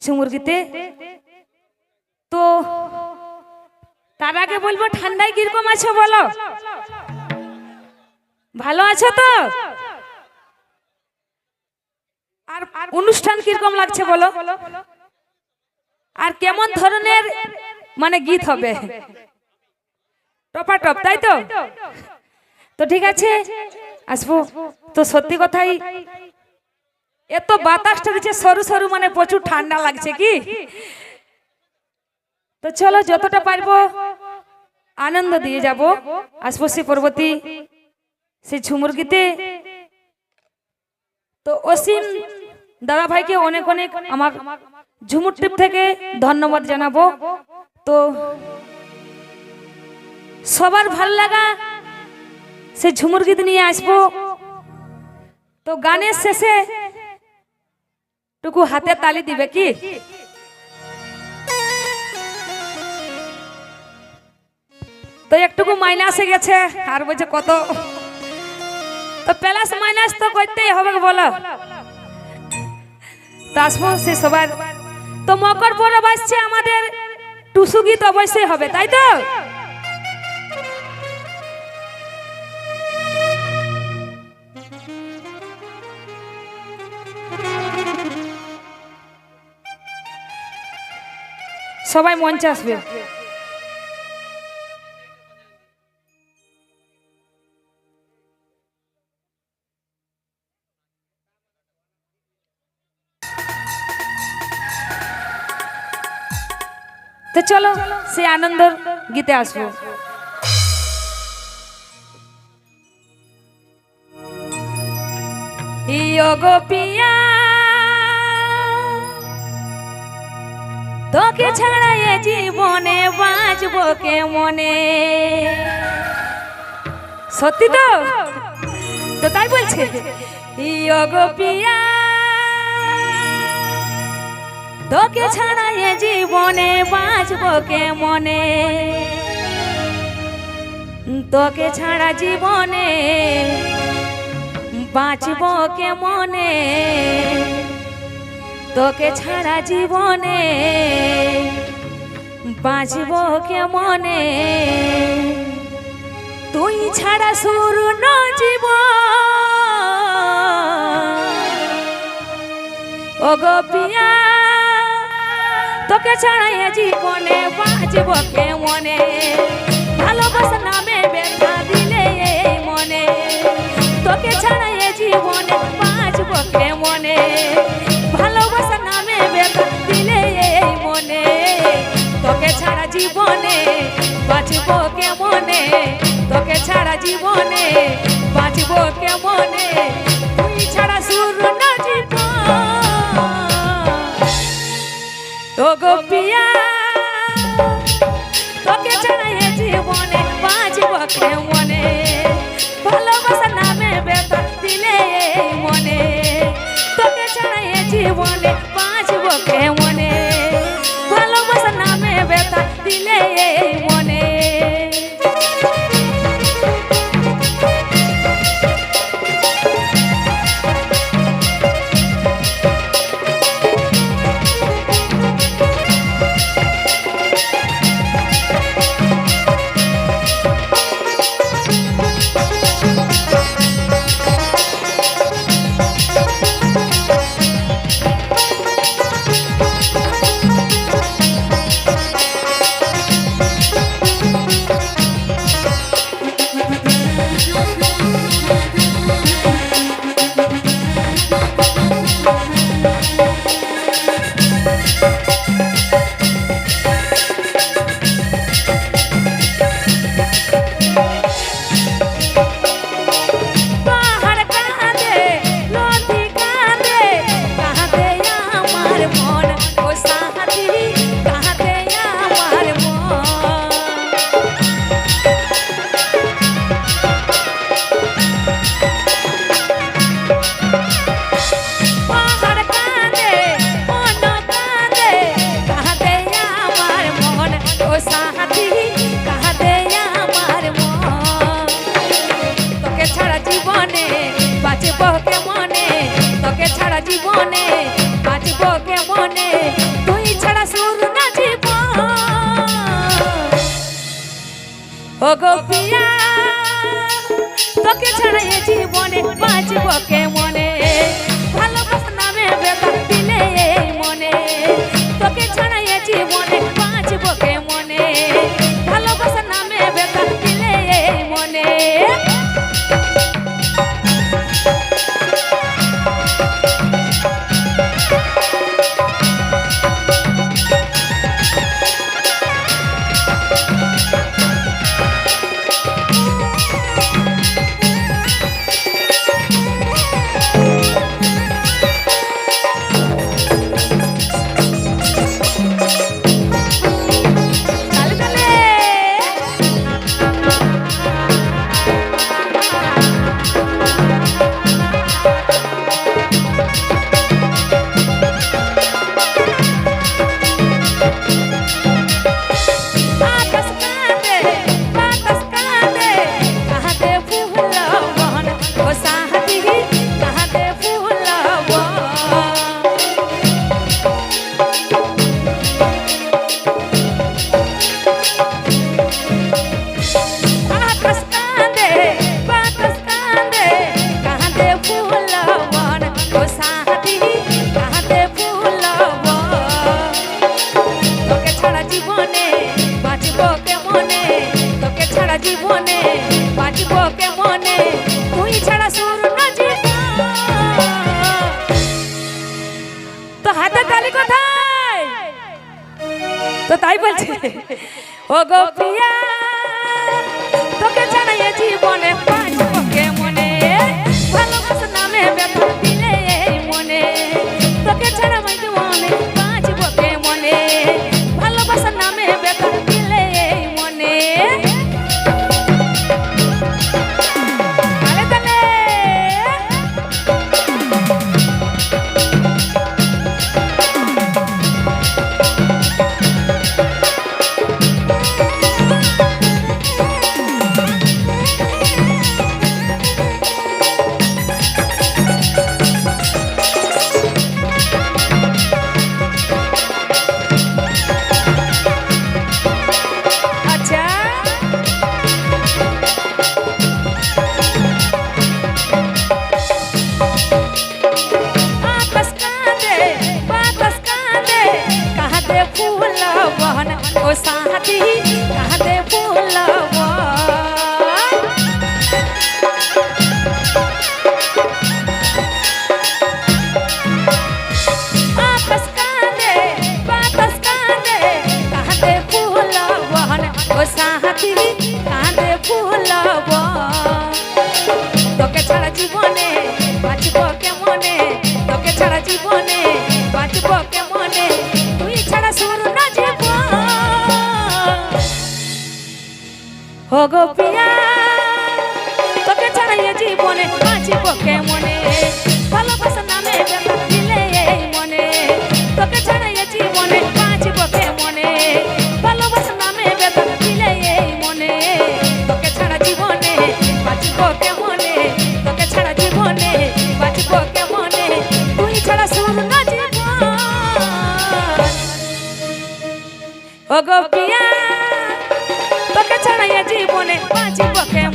ঝুমুরগিতে। তো তার আগে বলবো ঠান্ডায় কিরকম আছো বলো? ভালো আছো তো? আর অনুষ্ঠান কিরকম লাগছে বলো? আর কেমন ধরনের মানে গীত হবে? টপাটপ, তাই তো? তো ঠিক আছে, আসবো। তো সত্যি কথাই এত বাতাসটা দিচ্ছে সরু সরু, মানে প্রচুর ঠান্ডা লাগছে কি। তো চলো যতটা পারবো আনন্দ দিয়ে যাব। আসবো সে পরবর্তী সেই ঝুমুর গীতে। তো অসীম দাদা ভাইকে অনেক অনেক আমার ঝুমুর টিপ থেকে ধন্যবাদ জানাবো। তো সবার ভাল লাগা সে ঝুমুর গীত নিয়ে আসবো। তো গানের শেষে টুকু হাতে তালি দিবে কি? তো একটুকু মাইনাসে গেছে আর বলছে কত, তো প্লাস মাইনাস তো করতেই হবে বলো। তো আসবো সে সবার। তো মকর পরব আসছে, আমাদের টুসু গীত অবশ্যই হবে, তাই তো? সবাই মঞ্চে আসবে। তো চলো সে আনন্দর গীতে আসবো। ইয়ো গো পিয়া তোকে ছাড়া এ জীবনে বাঁচবো কেমনে? সত্যি তো? তো তাই বলছে ইয়ো গো পিয়া তোকে ছাড়া এ জীবনে বাঁচবো কেমনে? তোকে ছাড়া জীবনে বাঁচবো কেমনে? তোকে ছাড়া জীবনে বাঁচবো কেমনে? তুই ছাড়া শূন্য জীবন ও গো পিয়া তোকে ছাড়া এ জীবনে বাঁচবো কেমনে? ভালোবাসা নামে ব্যথা দিলে এই মনে, তোকে ছাড়া এ জীবনে বাঁচবো কেমনে? ভালোবাসা নামে ব্যথা দিলে এই মনে, তোকে ছাড়া জীবনে বাঁচবো কেমনে? তোকে ছাড়া জীবনে বাঁচবো কেমনে? তুই ছাড়া শূন্য জীবন ও গো পিয়া তোকে ছাড়া এ জীবনে বাঁচবো কেমনে? ভালোবাসা নামে ব্যথা দিলে এই মনে, তোকে ছাড়া এ জীবনে বাঁচবো কেমনে? ভালোবাসা নামে ব্যথা দিলে এই মনে। জীবনে বাঁচবো কেমনে? ও গো পিয়া তোকে ছাড়া এ জীবনে বাঁচব কেমনে ভালোবাসা নামে ব্যথা দিলে এই মনে তোকে ছাড়া এ জীবনে বাঁচব কেমনে ভালোবাসা নামে ব্যথা দিলে এই মনে জীবনে বাঁচব কেমনে তুই ছাড়া শূন্য জীবন তো হাতে তালি কোথায় তো তাই বলছে ও গো পিয়া তোকে ছাড়া এ জীবনে বাঁচব কেমনে ভালোবাসা নামে ব্যথা দিলে এই মনে তোকে ছাড়া আমার জীবনে বাঁচব কেমনে ভালোবাসা নামে ব্যথা দিলে এই মনে ओ साथी कहते फूलवा आपस कांदे कहते फूलवा ओ साथी कहते फूलवा তোকে ছাড়া জীবনে বাঁচব কেমনে তোকে ছাড়া জীবনে বাঁচব কেমনে তুই ছাড়া শূন্য জীবন ও গো পিয়া তোকে ছাড়া এ জীবনে বাঁচব কেমনে ভালোবাসা নামে ব্যথা দিলে এই মনে তোকে ছাড়া এ জীবনে বাঁচব কেমনে ভালোবাসা নামে ব্যথা দিলে এই মনে তোকে ছাড়া জীবনে বাঁচব কেমনে তোকে ছাড়া জীবনে বাঁচব কেমনে তুই ছাড়া শূন্য জীবন ও গো পিয়া তোকে ছাড়া এ জীবনে বাঁচব কেমনে